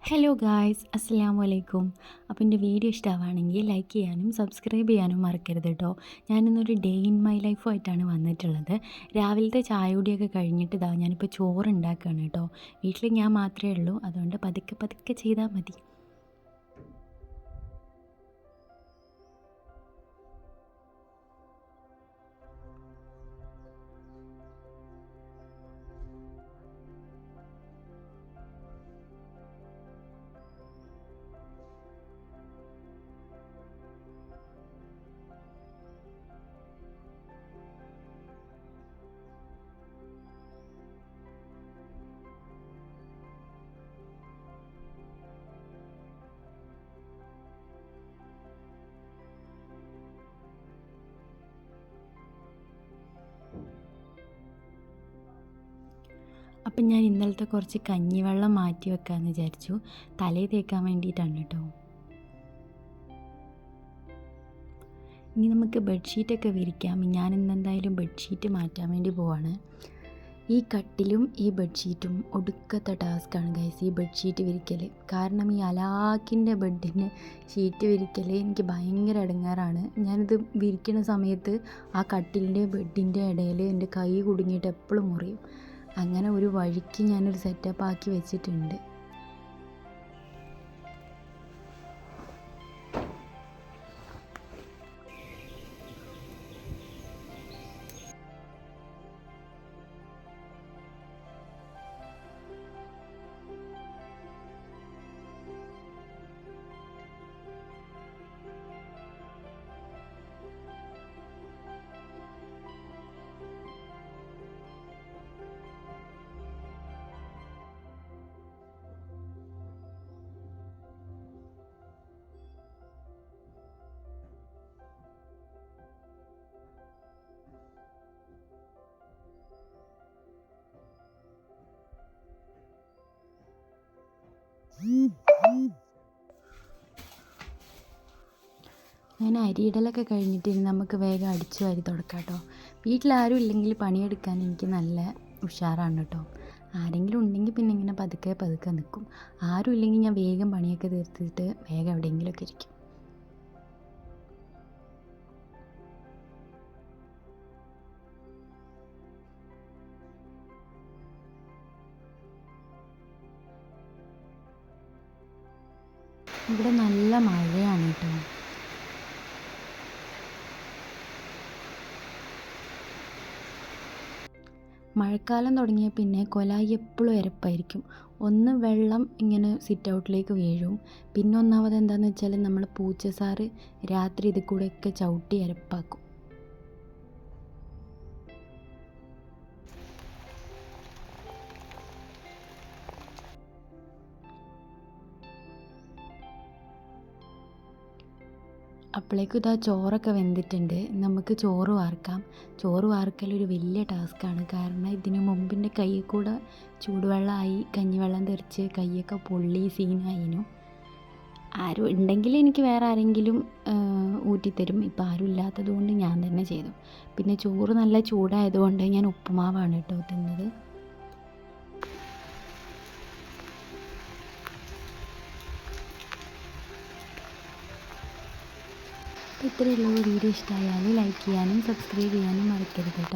Hello guys, അസ്സലാമു അലൈക്കും. അപ്പോൾ എൻ്റെ വീഡിയോ ഇഷ്ടമാവുകയാണെങ്കിൽ ലൈക്ക് ചെയ്യാനും സബ്സ്ക്രൈബ് ചെയ്യാനും മറക്കരുത് കേട്ടോ. ഞാനിന്നൊരു ഡേ ഇൻ മൈ ലൈഫുമായിട്ടാണ് വന്നിട്ടുള്ളത്. രാവിലത്തെ ചായ കുടിയൊക്കെ കഴിഞ്ഞിട്ട് ഞാനിപ്പോൾ ചോറ് ഉണ്ടാക്കുകയാണ് കേട്ടോ. വീട്ടിൽ ഞാൻ മാത്രമേ ഉള്ളൂ, അതുകൊണ്ട് പതുക്കെ പതുക്കെ ചെയ്താൽ മതി. അപ്പം ഞാൻ ഇന്നലത്തെ കുറച്ച് കഞ്ഞിവെള്ളം മാറ്റി വെക്കാമെന്ന് വിചാരിച്ചു. തലയിൽ തേക്കാൻ വേണ്ടിയിട്ടാണ് കേട്ടോ. ഇനി നമുക്ക് ബെഡ്ഷീറ്റൊക്കെ വിരിക്കാം. ഞാൻ ഇന്നെന്തായാലും ബെഡ്ഷീറ്റ് മാറ്റാൻ വേണ്ടി പോവാണ്. ഈ കട്ടിലും ഈ ബെഡ്ഷീറ്റും ഒടുക്കത്തെ ടാസ്ക്കാണ് ഗൈസ്, ഈ ബെഡ്ഷീറ്റ് വിരിക്കൽ. കാരണം ഈ അലാക്കിൻ്റെ ബെഡിന് ഷീറ്റ് വിരിക്കൽ എനിക്ക് ഭയങ്കര ഇടങ്ങാറാണ്. ഞാനിത് വിരിക്കുന്ന സമയത്ത് ആ കട്ടിലിൻ്റെ ബെഡിൻ്റെ ഇടയിൽ എൻ്റെ കൈ കുടുങ്ങിയിട്ട് എപ്പോഴും മുറിയും. അങ്ങനെ ഒരു വഴിക്ക് ഞാനൊരു സെറ്റപ്പ് ആക്കി വെച്ചിട്ടുണ്ട്. അങ്ങനെ അരിയിടലൊക്കെ കഴിഞ്ഞിട്ട് നമുക്ക് വേഗം അടിച്ചു വാരി തുടക്കാം കേട്ടോ. വീട്ടിലാരും ഇല്ലെങ്കിൽ പണിയെടുക്കാൻ എനിക്ക് നല്ല ഉഷാറാണ് കേട്ടോ. ആരെങ്കിലും ഉണ്ടെങ്കിൽ പിന്നെ ഇങ്ങനെ പതുക്കെ പതുക്കെ നിൽക്കും. ആരും ഇല്ലെങ്കിൽ ഞാൻ വേഗം പണിയൊക്കെ തീർത്തിട്ട് വേഗം എവിടെയെങ്കിലുമൊക്കെ ഇരിക്കും. ഇവിടെ നല്ല മഴയാണ് കേട്ടോ. മഴക്കാലം തുടങ്ങിയ പിന്നെ കൊലായി എപ്പോഴും എരപ്പായിരിക്കും. ഒന്ന് വെള്ളം ഇങ്ങനെ സിറ്റ് ഔട്ടിലേക്ക് വീഴും. പിന്നെ ഒന്നാമത് എന്താണെന്ന് വെച്ചാൽ നമ്മൾ പൂച്ചസാറ് രാത്രി ഇതിൽ കൂടെയൊക്കെ ചവിട്ടി എരപ്പാക്കും. അപ്പോഴേക്കും ഇതാ ചോറൊക്കെ വെന്തിട്ടുണ്ട്. നമുക്ക് ചോറ് വാർക്കാം. ചോറ് വാർക്കലൊരു വലിയ ടാസ്ക്കാണ്. കാരണം ഇതിന് മുമ്പിൻ്റെ കയ്യിൽ കൂടെ ചൂടുവെള്ളമായി കഞ്ഞിവെള്ളം തെറിച്ച് കൈയൊക്കെ പൊള്ളി സീനായിനു. ആരും ഉണ്ടെങ്കിൽ എനിക്ക് വേറെ ആരെങ്കിലും ഊറ്റിത്തരും. ഇപ്പം ആരും ഇല്ലാത്തത് കൊണ്ട് ഞാൻ തന്നെ ചെയ്തു. പിന്നെ ചോറ് നല്ല ചൂടായതുകൊണ്ട് ഞാൻ ഉപ്പുമാവാണ് കേട്ടോ തിന്നത്. ഇത്രയുള്ള വീഡിയോ ഇഷ്ടമായാൽ ലൈക്ക് ചെയ്യാനും സബ്സ്ക്രൈബ് ചെയ്യാനും മറക്കരുത് കേട്ടോ.